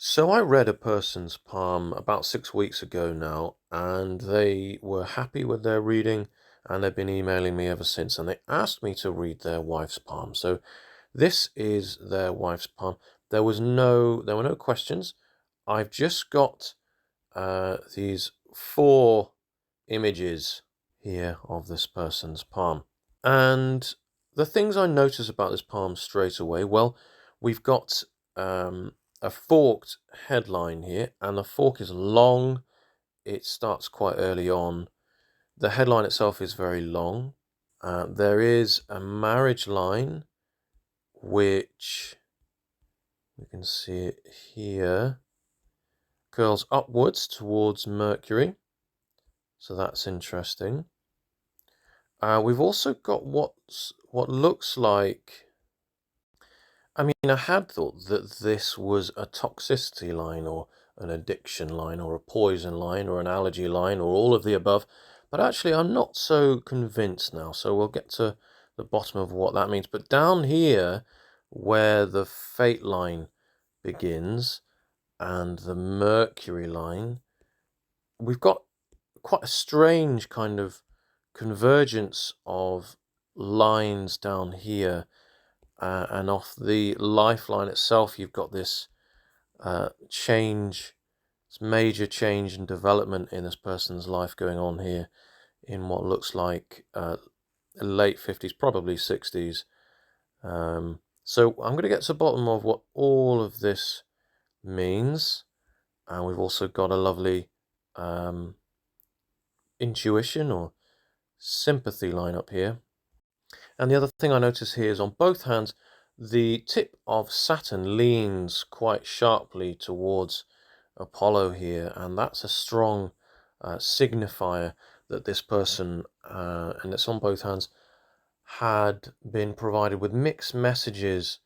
So I read a person's palm about 6 weeks ago now, and they were happy with their reading, and they've been emailing me ever since, and they asked me to read their wife's palm. So this is their wife's palm. There were no questions. I've just got these four images here of this person's palm. And the things I notice about this palm straight away, well, we've got a forked headline here, and the fork is long. It starts quite early on. The headline itself is very long. There is a marriage line, which you can see it here, curls upwards towards Mercury. So that's interesting. We've also got what looks like. I mean, I had thought that this was a toxicity line or an addiction line or a poison line or an allergy line or all of the above, but actually I'm not so convinced now, so we'll get to the bottom of what that means. But down here, where the fate line begins and the Mercury line, we've got quite a strange kind of convergence of lines down here. And off the lifeline itself, you've got this change, this major change and development in this person's life going on here in what looks like late 50s, probably 60s. So I'm going to get to the bottom of what all of this means. And we've also got a lovely intuition or sympathy line up here. And the other thing I notice here is on both hands, the tip of Saturn leans quite sharply towards Apollo here, and that's a strong signifier that this person, and it's on both hands, had been provided with mixed messages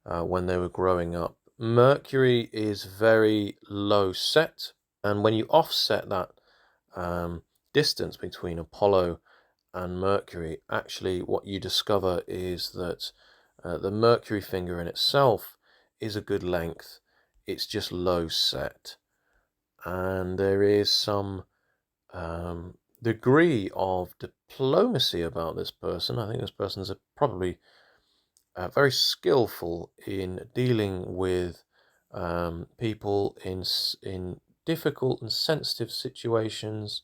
when they were growing up. Mercury is very low set, and when you offset that distance between Apollo and Mercury, actually what you discover is that the Mercury finger in itself is a good length. It's just low set. And there is some degree of diplomacy about this person. I think this person is probably very skillful in dealing with people in difficult and sensitive situations,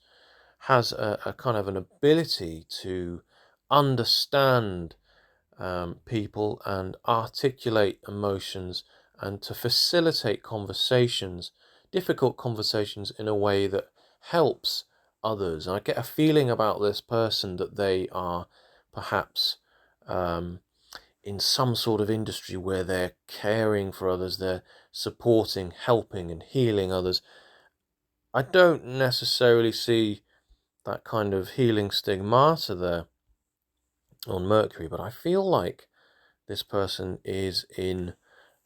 has a kind of an ability to understand people and articulate emotions and to facilitate conversations, difficult conversations, in a way that helps others. I get a feeling about this person that they are perhaps in some sort of industry where they're caring for others, they're supporting, helping and healing others. I don't necessarily see that kind of healing stigmata there on Mercury, but I feel like this person is in,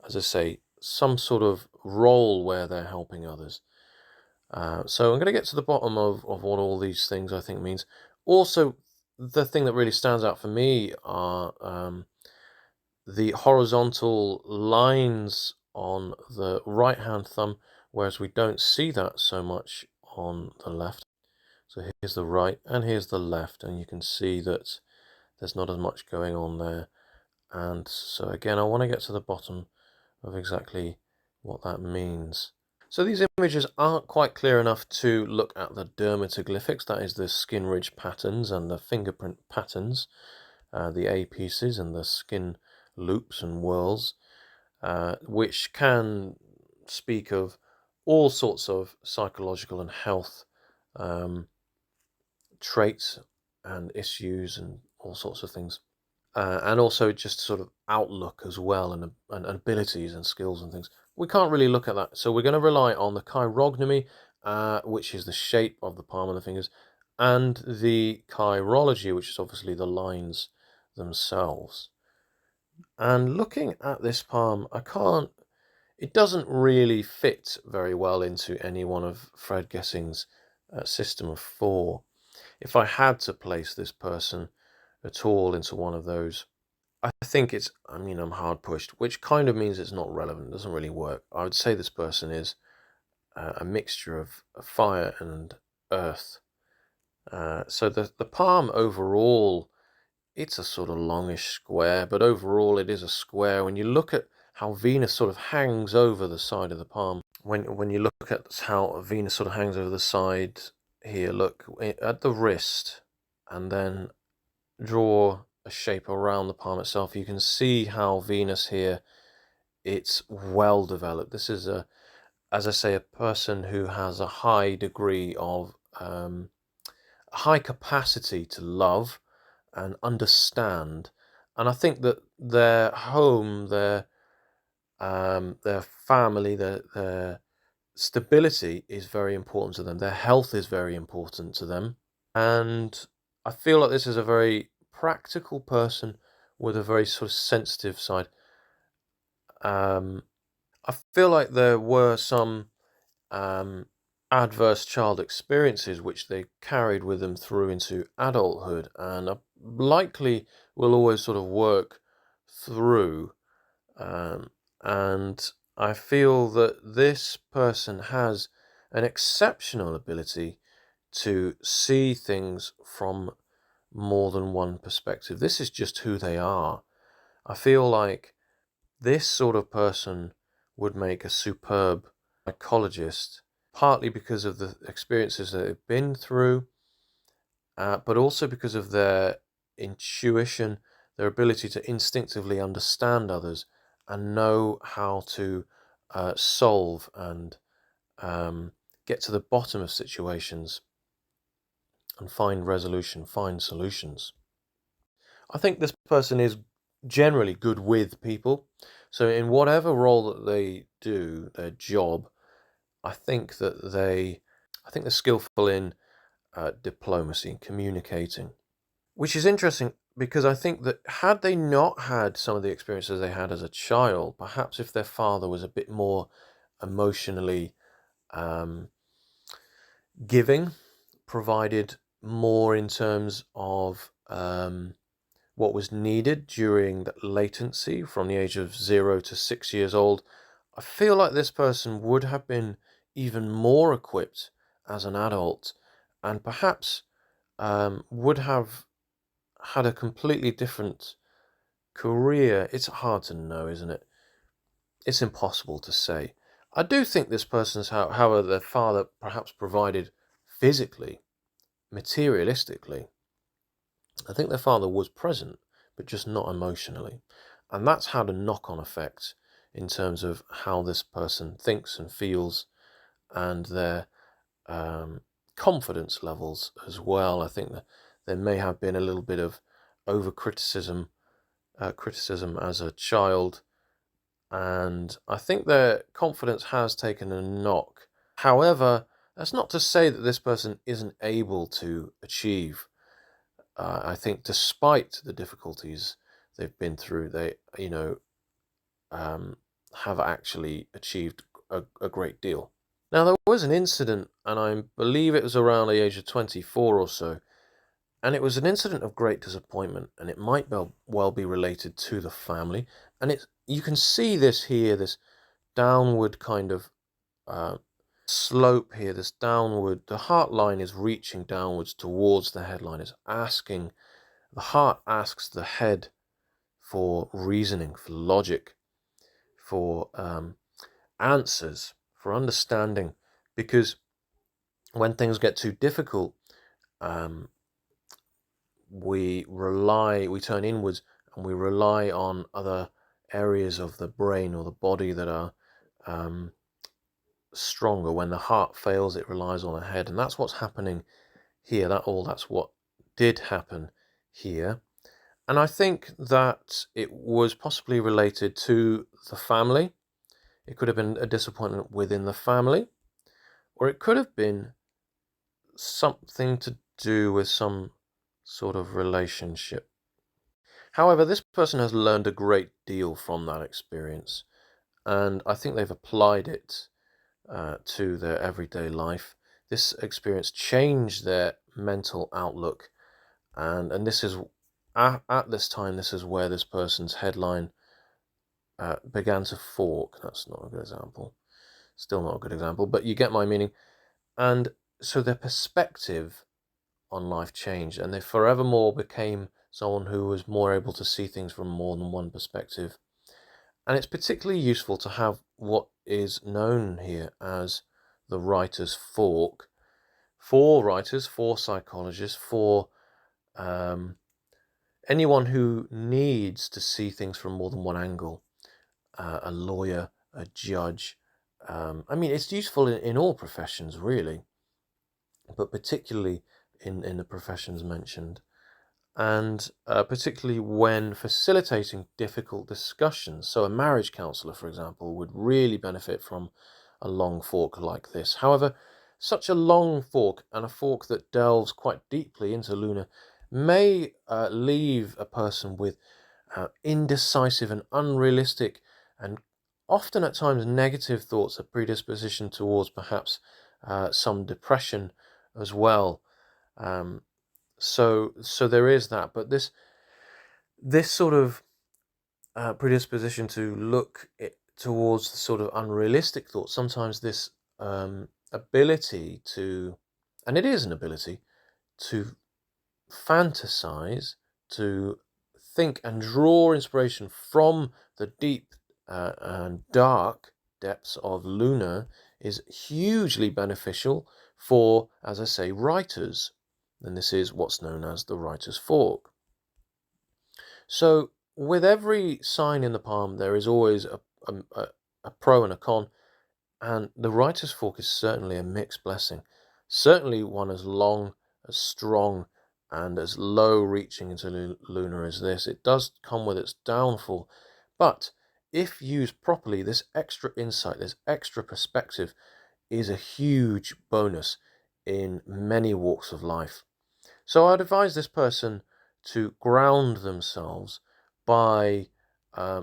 as I say, some sort of role where they're helping others. So I'm going to get to the bottom of what all these things I think means. Also, the thing that really stands out for me are the horizontal lines on the right hand thumb, whereas we don't see that so much on the left. So here's the right and here's the left, and you can see that there's not as much going on there. And so again, I want to get to the bottom of exactly what that means. So these images aren't quite clear enough to look at the dermatoglyphics, that is the skin ridge patterns and the fingerprint patterns, the apices and the skin loops and whorls, which can speak of all sorts of psychological and health traits and issues and all sorts of things. And also just sort of outlook as well, and abilities and skills and things. We can't really look at that, so we're going to rely on the chirognomy, which is the shape of the palm of the fingers, and the chirology, which is obviously the lines themselves. And looking at this palm, it doesn't really fit very well into any one of Fred Gessing's system of four. If I had to place this person at all into one of those I think it's, I mean, I'm hard pushed, which kind of means it's not relevant. It doesn't really work. I would say this person is a mixture of fire and earth. So the palm overall, it's a sort of longish square, but overall it is a square. When you look at how Venus sort of hangs over the side of the palm, when you look at how Venus sort of hangs over the side here, look at the wrist, and then draw a shape around the palm itself, you can see how Venus here, it's well developed. This is as I say, a person who has a high degree of high capacity to love and understand. And I think that their home, their family, their stability is very important to them. Their health is very important to them. And I feel like this is a very practical person with a very sort of sensitive side. I feel like there were some adverse child experiences which they carried with them through into adulthood, and likely will always sort of work through. And I feel that this person has an exceptional ability to see things from more than one perspective. This is just who they are. I feel like this sort of person would make a superb psychologist, partly because of the experiences that they've been through, but also because of their intuition, their ability to instinctively understand others and know how to solve and get to the bottom of situations and find resolution, find solutions. I think this person is generally good with people. So in whatever role that they do, their job, I think they're skillful in diplomacy and communicating, which is interesting because I think that had they not had some of the experiences they had as a child, perhaps if their father was a bit more emotionally um, giving, provided more in terms of what was needed during that latency from the age of 0 to 6 years old, I feel like this person would have been even more equipped as an adult and perhaps would have had a completely different career. It's hard to know, isn't it? It's impossible to say. I do think this person's, however, their father perhaps provided physically, materialistically. I think their father was present, but just not emotionally. And that's had a knock-on effect in terms of how this person thinks and feels and their confidence levels as well. I think that there may have been a little bit of over-criticism criticism as a child, and I think their confidence has taken a knock. However, that's not to say that this person isn't able to achieve. I think despite the difficulties they've been through, they, have actually achieved a great deal. Now, there was an incident, and I believe it was around the age of 24 or so, and it was an incident of great disappointment, and it might well be related to the family. And you can see this here, this downward kind of slope here, this downward, the heart line is reaching downwards towards the headline, is asking, the heart asks the head for reasoning, for logic, for answers, for understanding, because when things get too difficult, we turn inwards and we rely on other areas of the brain or the body that are stronger. When the heart fails, it relies on the head, and that's what's happening here. That's what did happen here. And I think that it was possibly related to the family. It could have been a disappointment within the family, or it could have been something to do with some sort of relationship. However, this person has learned a great deal from that experience, and I think they've applied it to their everyday life. This experience changed their mental outlook, and this is at this time, this is where this person's headline began to fork. That's not a good example. Still not a good example, but you get my meaning. And so their perspective on life changed, and they forevermore became someone who was more able to see things from more than one perspective. And it's particularly useful to have what is known here as the writer's fork for writers, for psychologists, for anyone who needs to see things from more than one angle. A lawyer, a judge. I mean, it's useful in all professions, really, but particularly in the professions mentioned. And particularly when facilitating difficult discussions. So a marriage counsellor, for example, would really benefit from a long fork like this. However, such a long fork, and a fork that delves quite deeply into Luna, may leave a person with indecisive and unrealistic and often at times negative thoughts, a predisposition towards perhaps some depression as well. So there is that, but this sort of predisposition to look towards the sort of unrealistic thoughts, sometimes this ability to, and it is an ability to fantasize, to think and draw inspiration from the deep and dark depths of Luna, is hugely beneficial for, as I say, writers. And this is what's known as the writer's fork. So with every sign in the palm, there is always a pro and a con, and the writer's fork is certainly a mixed blessing. Certainly one as long, as strong, and as low reaching into Luna as this. It does come with its downfall, but if used properly, this extra insight, this extra perspective is a huge bonus in many walks of life. So I'd advise this person to ground themselves by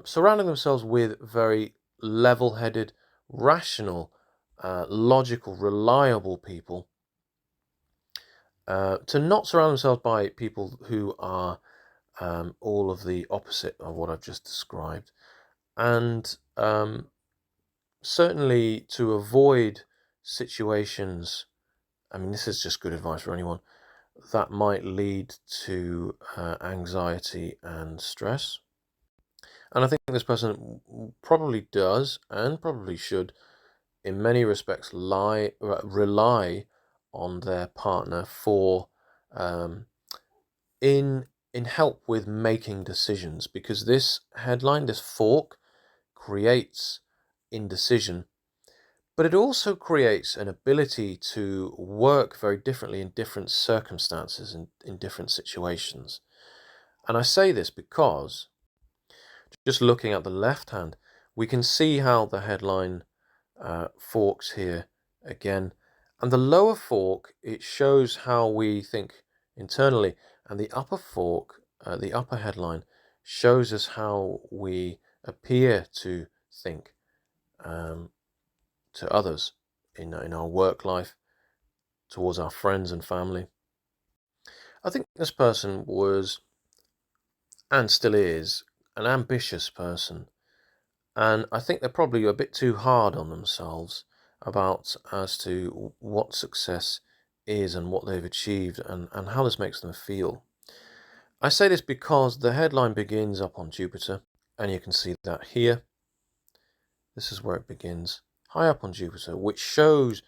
surrounding themselves with very level-headed, rational, logical, reliable people. To not surround themselves by people who are all of the opposite of what I've just described. And certainly to avoid situations, I mean, this is just good advice for anyone, that might lead to anxiety and stress. And I think this person probably does and probably should, in many respects, rely on their partner for in help with making decisions, because this headline, this fork, creates indecision, but it also creates an ability to work very differently in different circumstances and in different situations. And I say this because, just looking at the left hand, we can see how the headline forks here again. And the lower fork, it shows how we think internally. And the upper fork, the upper headline, shows us how we appear to think to others in our work life, towards our friends and family. I think this person was, and still is, an ambitious person. And I think they're probably a bit too hard on themselves about as to what success is and what they've achieved and how this makes them feel. I say this because the headline begins up on Jupiter, and you can see that here. This is where it begins, high up on Jupiter, which shows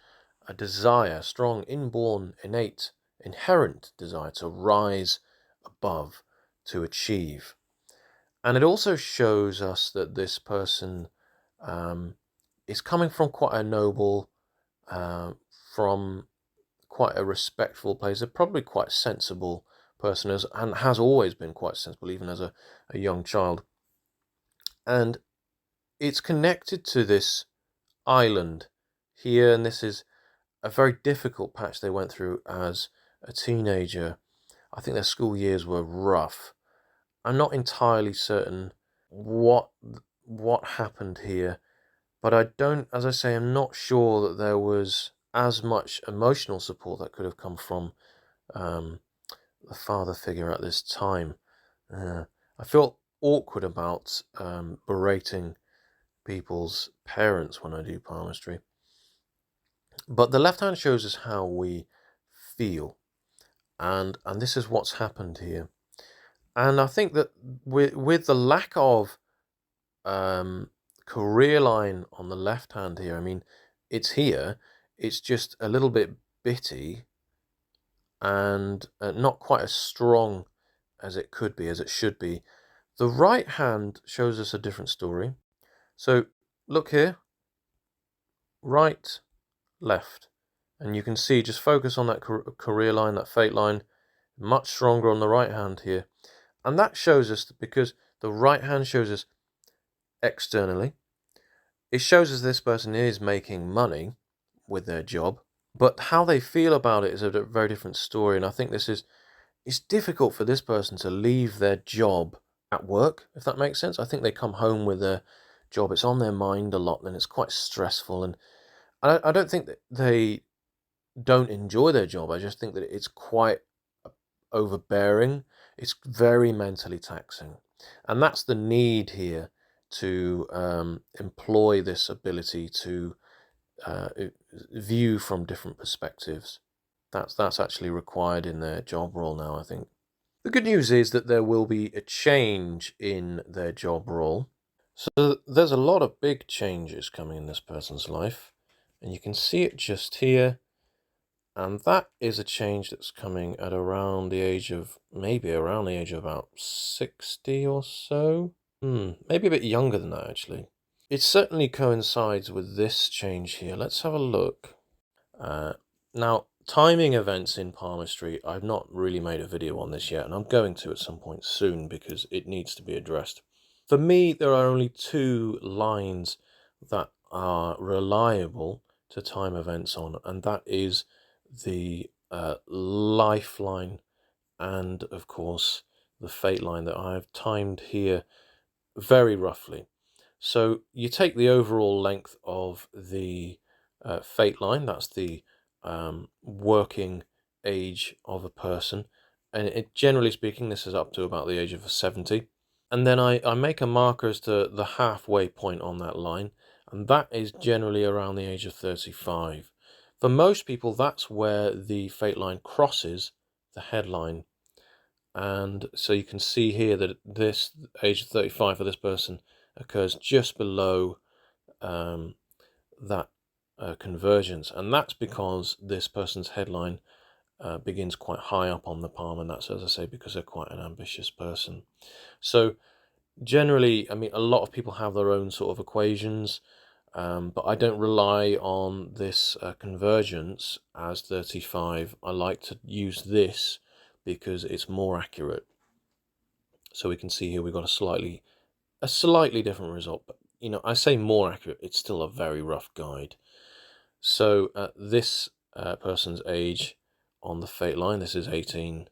a desire, strong, inborn, innate, inherent desire to rise above, to achieve. And it also shows us that this person is coming from quite a noble, from quite a respectful place. They're probably quite sensible person, and has always been quite sensible, even as a young child. And it's connected to this island here, and this is a very difficult patch they went through as a teenager. I think their school years were rough. I'm not entirely certain what happened here, but I don't, as I say, I'm not sure that there was as much emotional support that could have come from the father figure at this time. I feel awkward about berating people's parents when I do palmistry. But the left hand shows us how we feel, and this is what's happened here. And I think that with the lack of career line on the left hand here, I mean, it's here, it's just a little bit bitty and not quite as strong as it could be, as it should be. The right hand shows us a different story. So look here, right, left, and you can see, just focus on that career line, that fate line, much stronger on the right hand here. And that shows us that because the right hand shows us externally, it shows us this person is making money with their job, but how they feel about it is a very different story. And I think it's difficult for this person to leave their job at work, if that makes sense. I think they come home with their job, it's on their mind a lot, and it's quite stressful. And I don't think that they don't enjoy their job. I just think that it's quite overbearing. It's very mentally taxing. And that's the need here, to employ this ability to view from different perspectives. That's actually required in their job role now, I think. The good news is that there will be a change in their job role. So there's a lot of big changes coming in this person's life, and you can see it just here. And that is a change that's coming at around the age of, maybe around the age of about 60 or so. Maybe a bit younger than that, actually. It certainly coincides with this change here. Let's have a look. Now, timing events in palmistry, I've not really made a video on this yet, and I'm going to at some point soon because it needs to be addressed. For me, there are only two lines that are reliable to time events on, and that is the lifeline and, of course, the fate line that I've timed here very roughly. So you take the overall length of the fate line, that's the working age of a person, and generally speaking, this is up to about the age of 70. And then I make a marker as to the halfway point on that line, and that is generally around the age of 35. For most people, that's where the fate line crosses the headline. And so you can see here that this age of 35 for this person occurs just below that convergence. And that's because this person's headline begins quite high up on the palm, and that's, as I say, because they're quite an ambitious person. So generally, I mean, a lot of people have their own sort of equations, but I don't rely on this convergence as 35. I like to use this because it's more accurate. So we can see here we've got a slightly different result, but I say more accurate, it's still a very rough guide. So this person's age on the fate line, this is 18,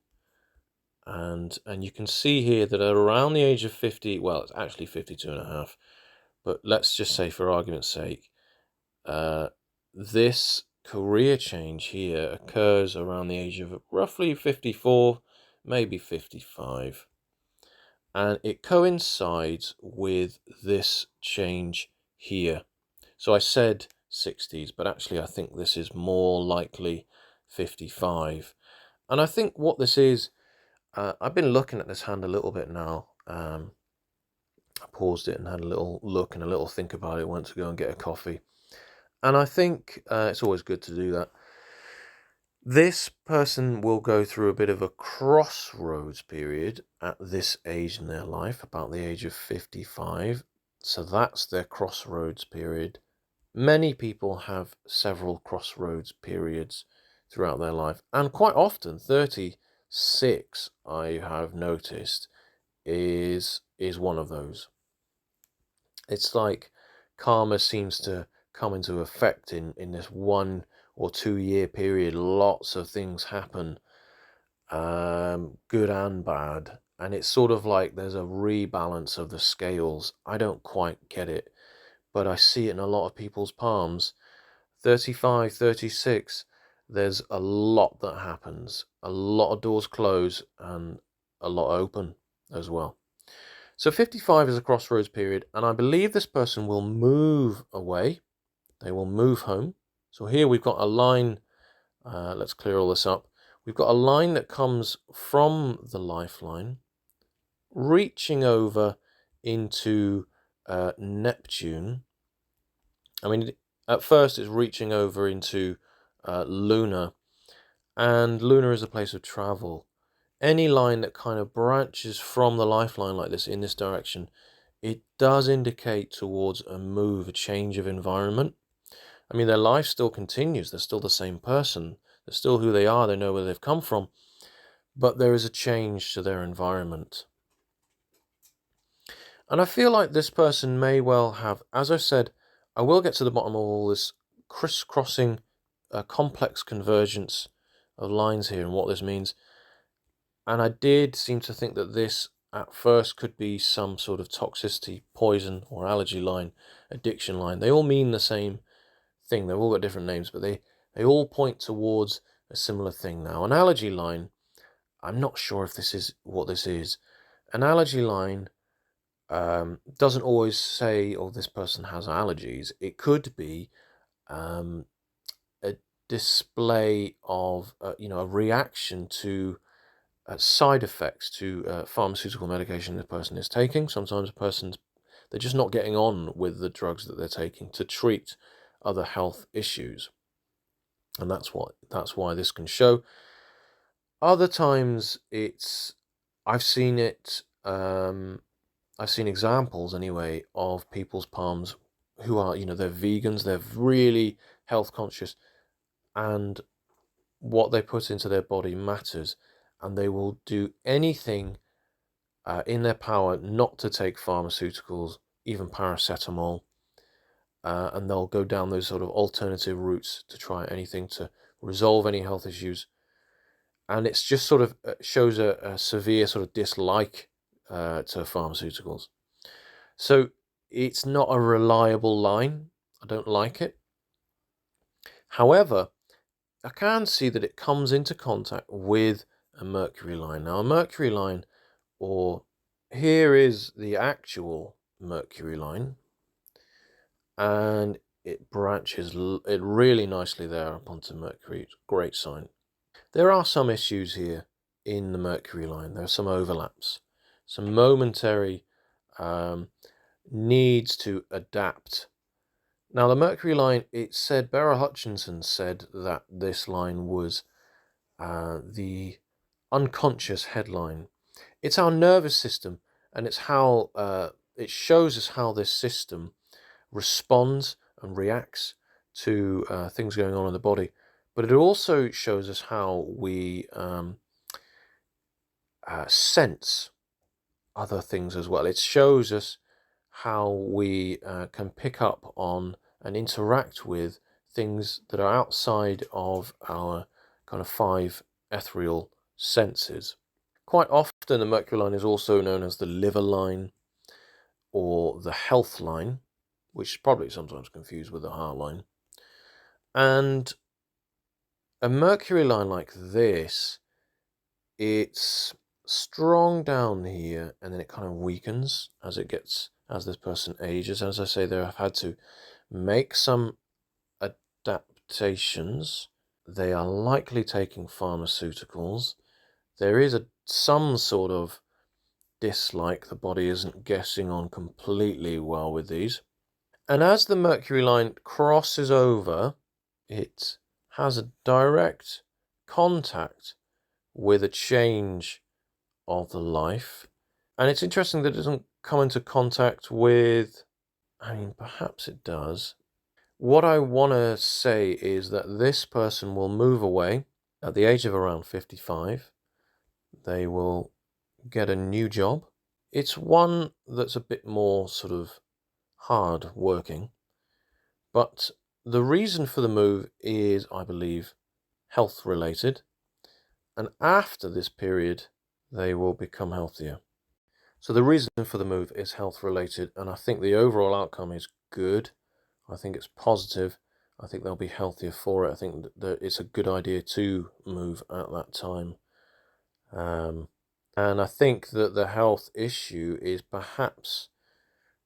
and you can see here that at around the age of 50, well, it's actually 52 and a half, but let's just say for argument's sake, this career change here occurs around the age of roughly 54, maybe 55. And it coincides with this change here. So I said 60s, but actually I think this is more likely 55. And I think what this is, I've been looking at this hand a little bit now. I paused it and had a little look and a little think about it, went to go and get a coffee. And I think it's always good to do that. This person will go through a bit of a crossroads period at this age in their life, about the age of 55. So that's their crossroads period. Many people have several crossroads periods throughout their life, and quite often 36, I have noticed, is one of those. It's like karma seems to come into effect in this 1 or 2 year period. Lots of things happen, good and bad, and it's sort of like there's a rebalance of the scales. I don't quite get it, but I see it in a lot of people's palms. 35, 36, there's a lot that happens. A lot of doors close and a lot open. as well. So 55 is a crossroads period, and I believe this person will move away. They will move home. So here we've got a line. Let's clear all this up. We've got a line that comes from the lifeline, reaching over into Neptune. I mean, at first it's reaching over into Luna, and Luna is a place of travel. Any line that kind of branches from the lifeline like this in this direction, it does indicate towards a move, a change of environment. I mean, their life still continues. They're still the same person. They're still who they are. They know where they've come from. But there is a change to their environment. And I feel like this person may well have, as I said, I will get to the bottom of all this crisscrossing, complex convergence of lines here and what this means. And I did seem to think that this at first could be some sort of toxicity, poison, or allergy line, addiction line. They all mean the same thing. They've all got different names, but they all point towards a similar thing now. An allergy line, I'm not sure if this is what this is. An allergy line doesn't always say, oh, this person has allergies. It could be a display of, a reaction to side effects to pharmaceutical medication the person is taking. Sometimes they're just not getting on with the drugs that they're taking to treat other health issues, and that's why this can show. Other times I've seen examples anyway of people's palms who are, they're vegans, they're really health conscious, and what they put into their body matters, and they will do anything in their power not to take pharmaceuticals, even paracetamol, and they'll go down those sort of alternative routes to try anything to resolve any health issues. And it's just sort of shows a severe sort of dislike to pharmaceuticals. So it's not a reliable line. I don't like it. However, I can see that it comes into contact with a Mercury line. Now, a Mercury line, or here is the actual Mercury line, and it branches it really nicely there up onto Mercury. It's a great sign. There are some issues here in the Mercury line. There are some overlaps, some momentary needs to adapt. Now, the Mercury line, it said, Bera Hutchinson said that this line was the unconscious headline. It's our nervous system, and it's how it shows us how this system responds and reacts to things going on in the body. But it also shows us how we sense other things as well. It shows us how we can pick up on and interact with things that are outside of our kind of 5 ethereal senses. Quite often the Mercury line is also known as the liver line or the health line, which is probably sometimes confused with the heart line. And a Mercury line like this, it's strong down here, and then it kind of weakens as this person ages. As I say, they have had to make some adaptations. They are likely taking pharmaceuticals. There is some sort of dislike. The body isn't getting on completely well with these. And as the Mercury line crosses over, it has a direct contact with a change of the life. And it's interesting that it doesn't come into contact with, I mean, perhaps it does. What I want to say is that this person will move away at the age of around 55. They will get a new job. It's one that's a bit more sort of hard working, but the reason for the move is, I believe, health related, and after this period they will become healthier. So the reason for the move is health related, and I think the overall outcome is good. I think it's positive. I think they'll be healthier for it. I think that it's a good idea to move at that time. And I think that the health issue is perhaps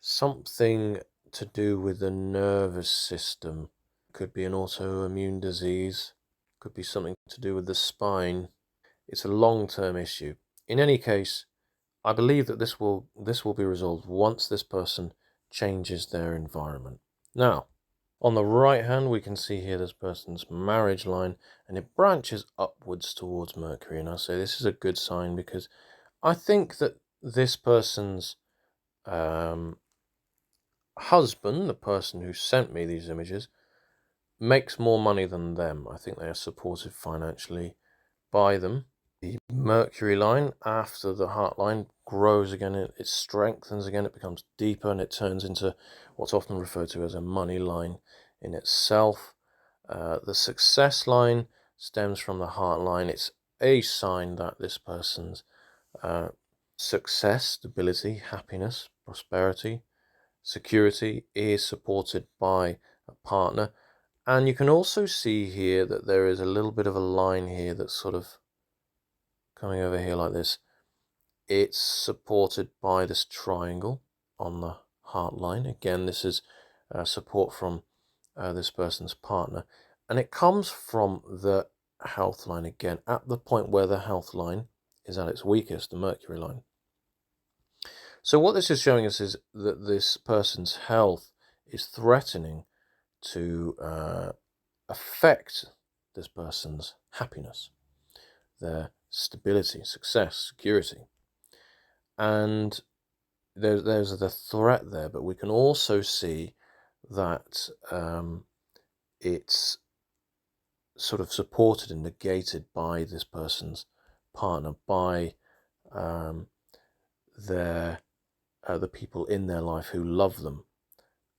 something to do with the nervous system. Could be an autoimmune disease, could be something to do with the spine. It's a long-term issue. In any case, I believe that this will be resolved once this person changes their environment. Now, on the right hand, we can see here this person's marriage line, and it branches upwards towards Mercury. And I say this is a good sign because I think that this person's husband, the person who sent me these images, makes more money than them. I think they are supported financially by them. The Mercury line after the heart line grows again, it strengthens again, it becomes deeper, and it turns into what's often referred to as a money line in itself. The success line stems from the heart line. It's a sign that this person's success, stability, happiness, prosperity, security is supported by a partner. And you can also see here that there is a little bit of a line here that's sort of coming over here like this. It's supported by this triangle on the heart line. Again, this is support from this person's partner. And it comes from the health line again, at the point where the health line is at its weakest, the Mercury line. So what this is showing us is that this person's health is threatening to affect this person's happiness, their stability, success, security. And there's the threat there, but we can also see that it's sort of supported and negated by this person's partner, by the people in their life who love them,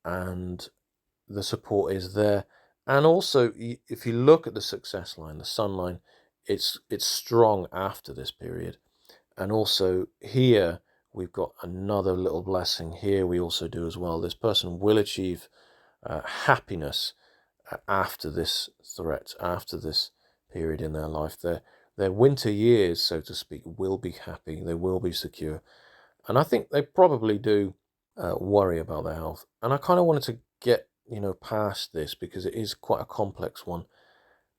and the support is there. And also, if you look at the success line, the sun line, it's strong after this period. And also here we've got another little blessing here we also do as well. This person will achieve happiness after this threat, after this period in their life. Their winter years, so to speak, will be happy. They will be secure. And I think they probably do worry about their health. And I kind of wanted to get, past this because it is quite a complex one.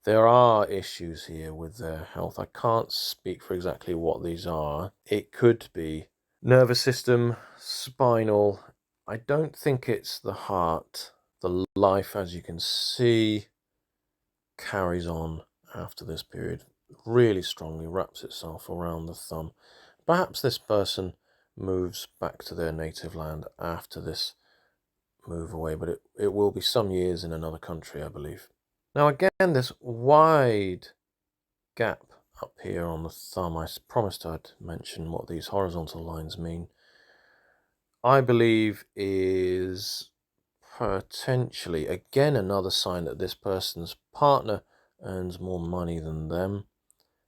There are issues here with their health. I can't speak for exactly what these are. It could be nervous system, spinal. I don't think it's the heart. The life, as you can see, carries on after this period, really strongly wraps itself around the thumb. Perhaps this person moves back to their native land after this move away, but it will be some years in another country, I believe. Now again, this wide gap up here on the thumb, I promised I'd mention what these horizontal lines mean, I believe is potentially, again, another sign that this person's partner earns more money than them.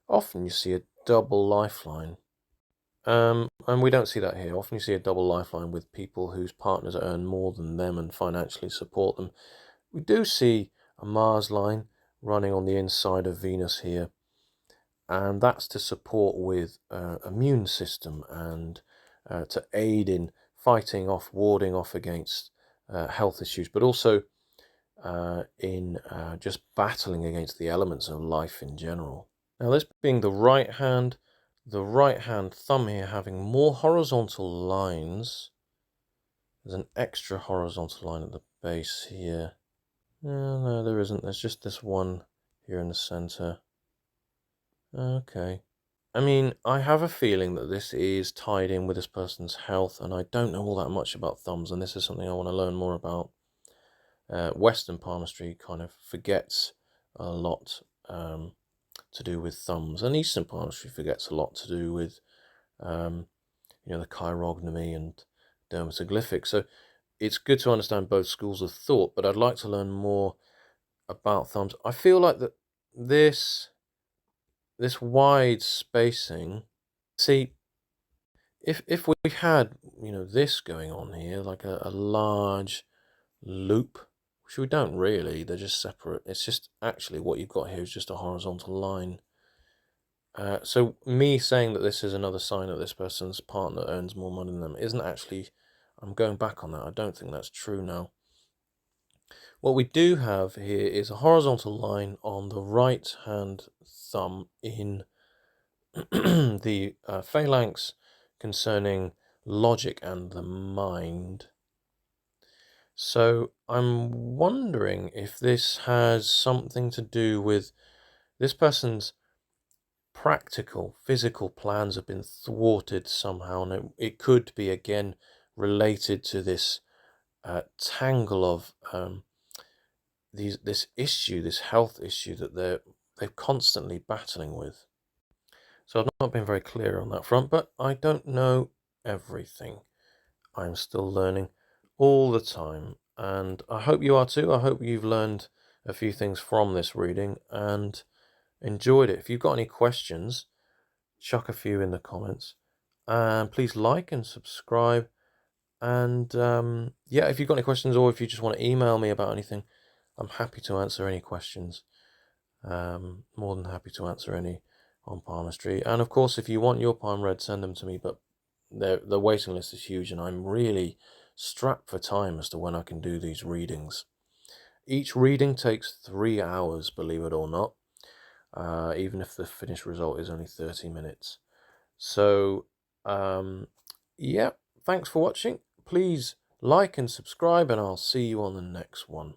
Often you see a double lifeline. And we don't see that here. Often you see a double lifeline with people whose partners earn more than them and financially support them. We do see a Mars line running on the inside of Venus here, and that's to support with immune system and to aid in fighting off, warding off against health issues, but also in just battling against the elements of life in general. Now, this being the right hand thumb here having more horizontal lines. There's an extra horizontal line at the base here. No, there isn't. There's just this one here in the center. Okay. I mean, I have a feeling that this is tied in with this person's health, and I don't know all that much about thumbs, and this is something I want to learn more about. Western palmistry kind of forgets a lot to do with thumbs, and Eastern palmistry forgets a lot to do with, the chirognomy and dermatoglyphics. So it's good to understand both schools of thought, but I'd like to learn more about thumbs. I feel like that this wide spacing, see, if we had, this going on here, like a large loop, which we don't really, they're just separate. It's just actually what you've got here is just a horizontal line. So me saying that this is another sign that this person's partner earns more money than them isn't actually, I'm going back on that. I don't think that's true now. What we do have here is a horizontal line on the right hand thumb in the phalanx concerning logic and the mind. So I'm wondering if this has something to do with this person's practical, physical plans have been thwarted somehow, and it could be again related to this tangle of this issue, this health issue that they're constantly battling with. So I've not been very clear on that front, but I don't know everything. I'm still learning all the time, and I hope you are too. I hope you've learned a few things from this reading and enjoyed it. If you've got any questions, chuck a few in the comments, and please like and subscribe. And yeah, if you've got any questions, or if you just want to email me about anything, I'm happy to answer any questions. More than happy to answer any on palmistry. And of course, if you want your palm read, send them to me, but the waiting list is huge, and I'm really strapped for time as to when I can do these readings. Each reading takes 3 hours, believe it or not, even if the finished result is only 30 minutes. So yeah, thanks for watching. Please like and subscribe, and I'll see you on the next one.